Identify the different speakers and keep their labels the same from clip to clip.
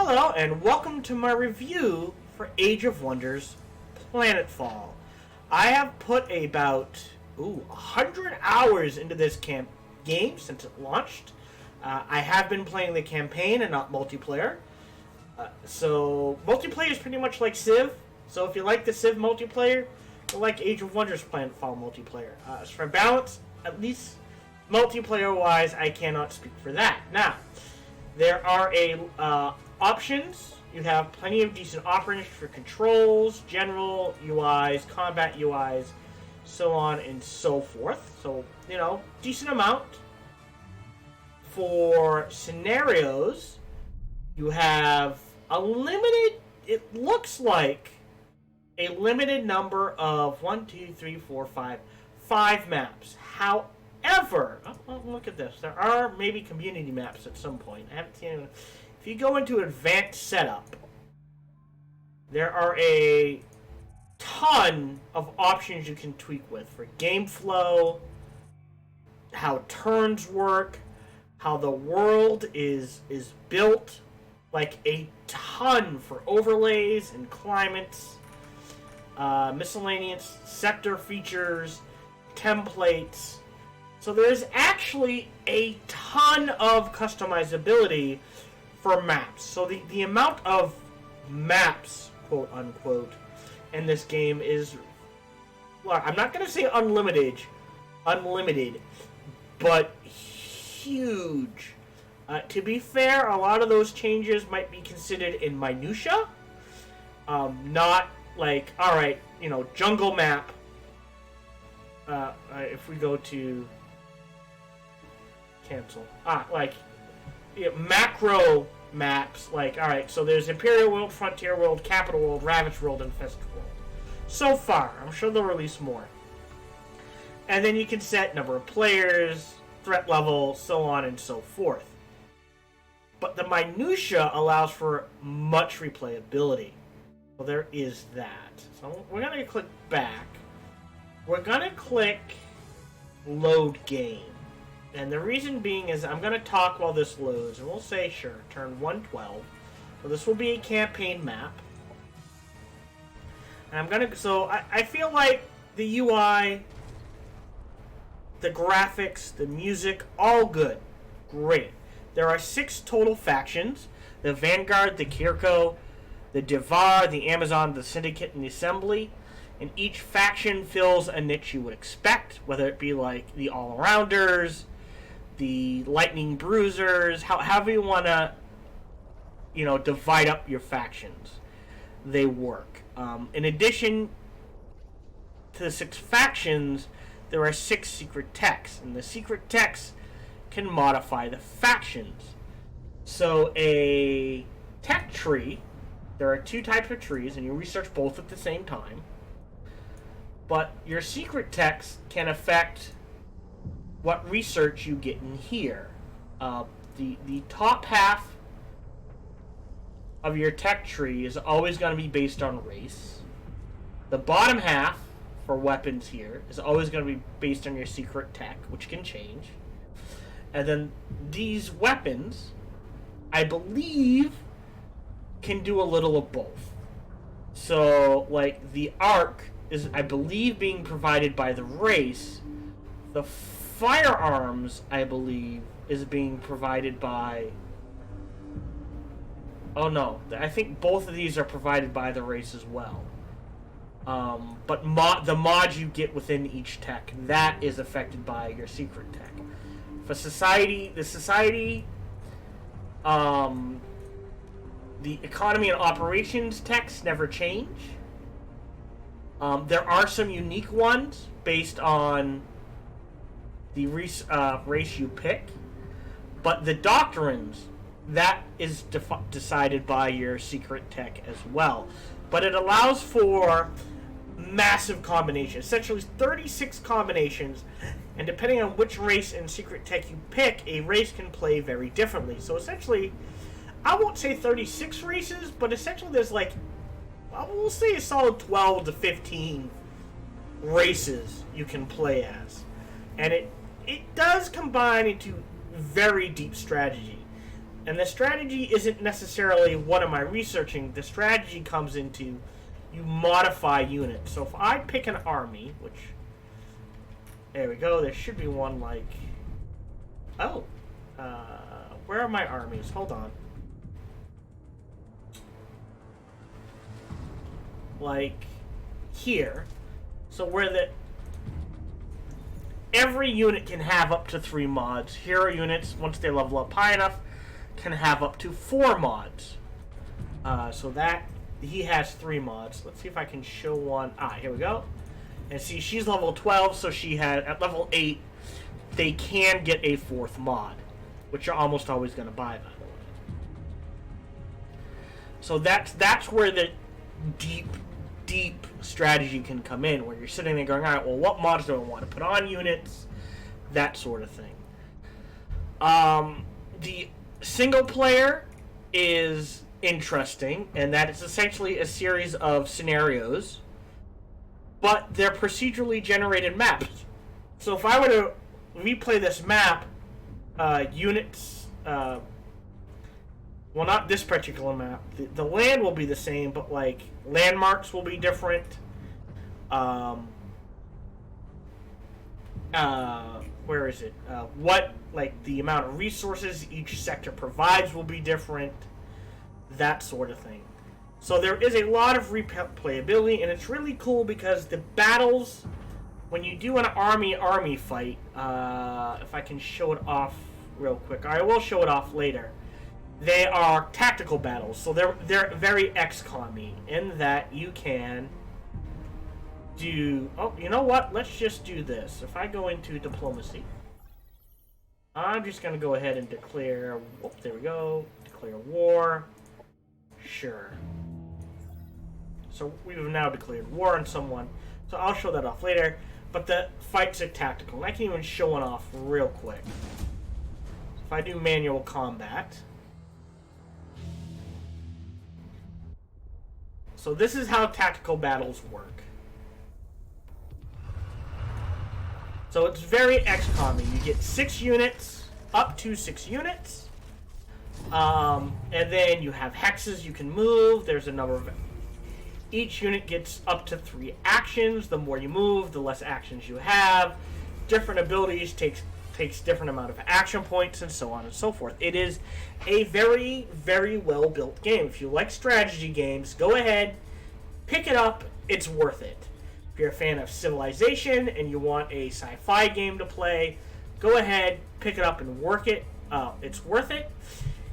Speaker 1: Hello, and welcome to my review for Age of Wonders Planetfall. I have put about 100 hours into this game since it launched. I have been playing the campaign and not multiplayer. So multiplayer is pretty much like Civ. So if you like the Civ multiplayer, you'll like Age of Wonders Planetfall multiplayer. As for balance, at least multiplayer-wise, I cannot speak for that. Now, there are options. You have plenty of decent options for controls, general UIs, combat UIs, so on and so forth. So, decent amount. For scenarios, you have a limited, it looks like a limited number of 5 maps. However, look at this. There are maybe community maps at some point. I haven't seen anyone. If you go into advanced setup, there are a ton of options you can tweak with for game flow, how turns work, how the world is built, like a ton for overlays and climates, miscellaneous sector features, templates. So there's actually a ton of customizability for maps. So the amount of maps, quote unquote, in this game is, well, I'm not going to say unlimited, but huge. To be fair, a lot of those changes might be considered in minutia. Not like, alright, jungle map. If we go to cancel. Macro maps, like, alright, so there's Imperial World, Frontier World, Capital World, Ravaged World, and Infested World. So far, I'm sure they'll release more. And then you can set number of players, threat level, so on and so forth. But the minutia allows for much replayability. So there is that. So we're going to click back. We're going to click load game. And the reason being is I'm going to talk while this loads. And we'll say, sure, turn 112. So this will be a campaign map. And I'm going to... So I feel like the UI, the graphics, the music, all good. Great. There are 6 total factions. The Vanguard, the Kirko, the Devar, the Amazon, the Syndicate, and the Assembly. And each faction fills a niche you would expect, whether it be like the All-Arounders, the Lightning Bruisers, however you want to, divide up your factions. They work. In addition to the 6 factions, there are 6 secret techs, and the secret techs can modify the factions. So a tech tree, there are 2 types of trees, and you research both at the same time. But your secret techs can affect what research you get in here. The top half of your tech tree is always going to be based on race. The bottom half for weapons here is always going to be based on your secret tech, which can change. And then these weapons, I believe, can do a little of both. So, like, the arc is, I believe, being provided by the race. The firearms, I believe, is being provided by... Oh, no. I think both of these are provided by the race as well. But the mods you get within each tech, that is affected by your secret tech. For society, the economy and operations techs never change. There are some unique ones based on the race you pick, but the doctrines, that is decided by your secret tech as well. But it allows for massive combinations, essentially 36 combinations, and depending on which race and secret tech you pick, a race can play very differently. So essentially, I won't say 36 races, but essentially there's like, we'll say a solid 12 to 15 races you can play as. And it does combine into very deep strategy. And the strategy isn't necessarily what am I researching. The strategy comes into you modify units. So if I pick an army, which... There we go. There should be one like... Oh. Where are my armies? Hold on. Like here. So where the... Every unit can have up to 3 mods. Hero units, once they level up high enough, can have up to 4 mods. So that... He has 3 mods. Let's see if I can show one. Here we go. And see, she's level 12, so she had... At level 8, they can get a 4th mod. Which you're almost always going to buy, by the way. So that's where the deep strategy can come in, where you're sitting there going, alright, well, what mods do I want to put on units? That sort of thing. The single player is interesting, and that it's essentially a series of scenarios, but they're procedurally generated maps. So if I were to replay this map, units, well, not this particular map. The land will be the same, but like landmarks will be different. Where is it? What, like, the amount of resources each sector provides will be different. That sort of thing. So there is a lot of replayability, and it's really cool because the battles, when you do an army fight, if I can show it off real quick, I will show it off later. They are tactical battles, so they're very XCOM-y in that you can do... Oh, you know what? Let's just do this. If I go into diplomacy, I'm just going to go ahead and declare... Oh, there we go. Declare war. Sure. So we've now declared war on someone. So I'll show that off later. But the fights are tactical. And I can even show one off real quick. If I do manual combat... So this is how tactical battles work. So it's very XCOM-y. You get 6 units, up to 6 units. And then you have hexes you can move. There's a number of... Each unit gets up to 3 actions. The more you move, the less actions you have. Different abilities takes different amount of action points, and so on and so forth. It is a very, very well-built game. If you like strategy games, go ahead, pick it up. It's worth it. If you're a fan of Civilization and you want a sci-fi game to play, go ahead, pick it up and work it. It's worth it.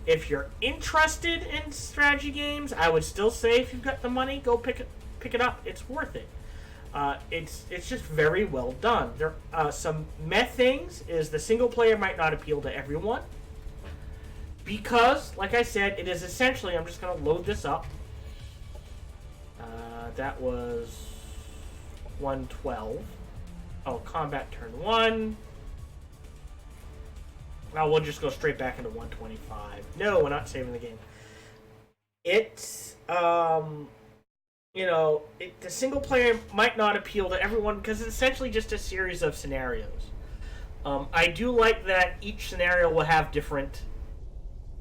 Speaker 1: If you're interested in strategy games, I would still say if you've got the money, go pick it up. It's worth it. It's just very well done. There some meh things is the single player might not appeal to everyone because, like I said, it is essentially, I'm just going to load this up. That was 112. Oh, combat turn 1. Now we'll just go straight back into 125. No, we're not saving the game. It's you know, the single player might not appeal to everyone because it's essentially just a series of scenarios. I do like that each scenario will have different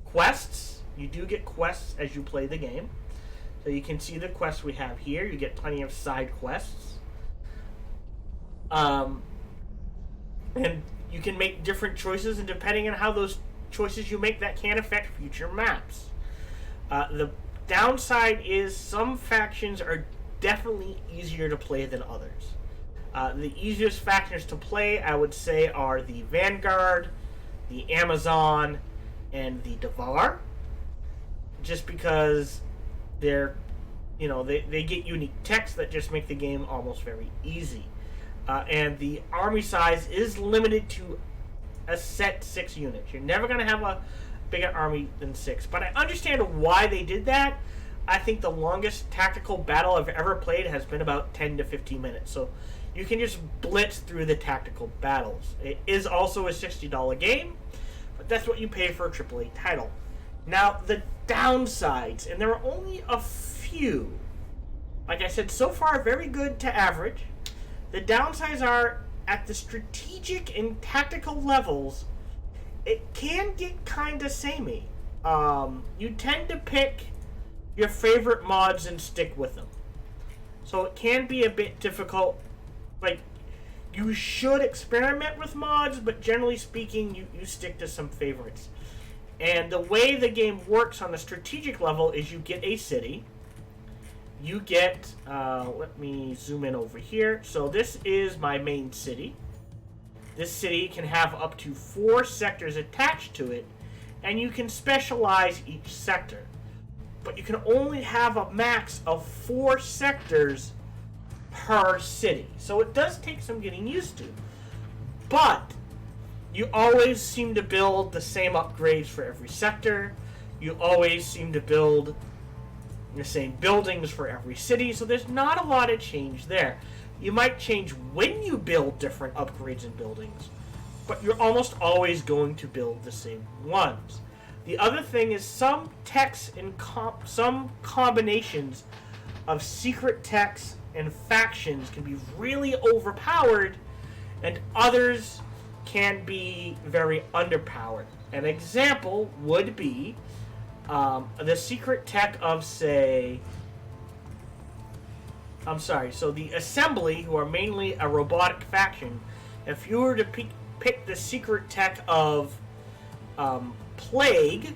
Speaker 1: quests. You do get quests as you play the game. So you can see the quests we have here. You get plenty of side quests. And you can make different choices, and depending on how those choices you make, that can affect future maps. The downside is some factions are definitely easier to play than others. The easiest factions to play, I would say, are the Vanguard, the Amazon, and the Devar. Just because they're, you know, they get unique techs that just make the game almost very easy. And the army size is limited to a set 6 units. You're never going to have a bigger army than 6. But I understand why they did that. I think the longest tactical battle I've ever played has been about 10 to 15 minutes. So you can just blitz through the tactical battles. It is also a $60 game, but that's what you pay for a AAA title. Now, the downsides, and there are only a few. Like I said, so far, very good to average. The downsides are, at the strategic and tactical levels, it can get kind of samey. you tend to pick your favorite mods and stick with them. So it can be a bit difficult. Like, you should experiment with mods, but generally speaking, you stick to some favorites. And the way the game works on the strategic level is you get a city. You get, let me zoom in over here. So this is my main city. This city can have up to 4 sectors attached to it, and you can specialize each sector. But you can only have a max of 4 sectors per city. So it does take some getting used to. But you always seem to build the same upgrades for every sector. You always seem to build the same buildings for every city, so there's not a lot of change there. You might change when you build different upgrades and buildings, but you're almost always going to build the same ones. The other thing is some techs and some combinations of secret techs and factions can be really overpowered, and others can be very underpowered. An example would be the secret tech of, say, so the Assembly, who are mainly a robotic faction, if you were to pick the secret tech of Plague,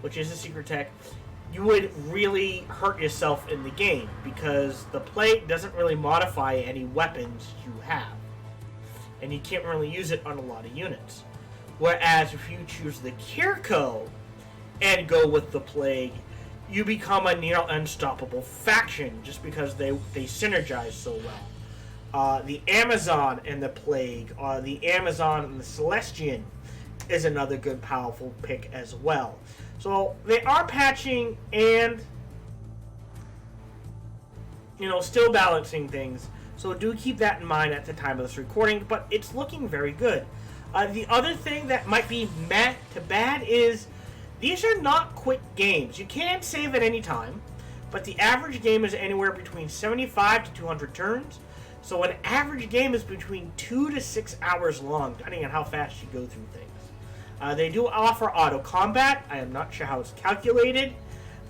Speaker 1: which is a secret tech, you would really hurt yourself in the game, because the Plague doesn't really modify any weapons you have, and you can't really use it on a lot of units. Whereas if you choose the Kirko and go with the Plague, you become a near unstoppable faction just because they synergize so well. The Amazon and the Plague, the Amazon and the Celestian is another good powerful pick as well. So they are patching and, still balancing things. So do keep that in mind at the time of this recording, but it's looking very good. The other thing that might be meh to bad is these are not quick games. You can save at any time, but the average game is anywhere between 75 to 200 turns. So an average game is between 2 to 6 hours long, depending on how fast you go through things. They do offer auto combat. I am not sure how it's calculated,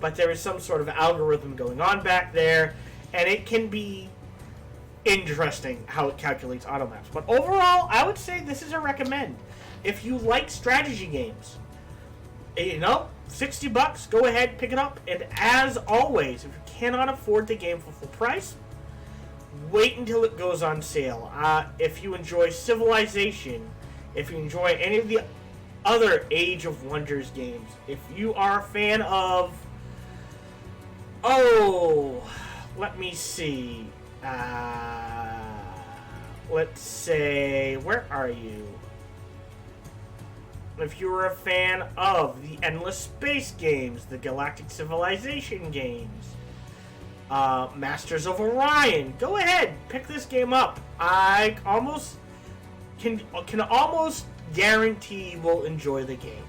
Speaker 1: but there is some sort of algorithm going on back there, and it can be interesting how it calculates auto maps. But overall, I would say this is a recommend. If you like strategy games, $60, go ahead, pick it up. And as always, if you cannot afford the game for full price, wait until it goes on sale. If you enjoy Civilization, if you enjoy any of the other Age of Wonders games, if you are a fan of, let me see, let's say, where are you? If you were a fan of the Endless Space games, the Galactic Civilization games, Masters of Orion, go ahead, pick this game up. I almost can almost guarantee you will enjoy the game.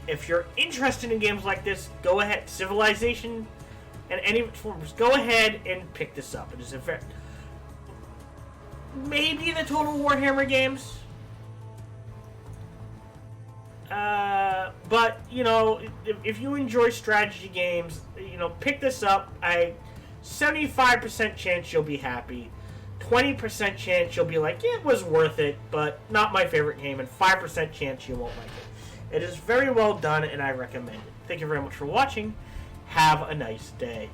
Speaker 1: If you're interested in games like this, go ahead. Civilization and any of its forms, go ahead and pick this up. It is a very, maybe the Total Warhammer games. But, if you enjoy strategy games, pick this up. 75% chance you'll be happy. 20% chance you'll be like, yeah, it was worth it, but not my favorite game. And 5% chance you won't like it. It is very well done, and I recommend it. Thank you very much for watching. Have a nice day.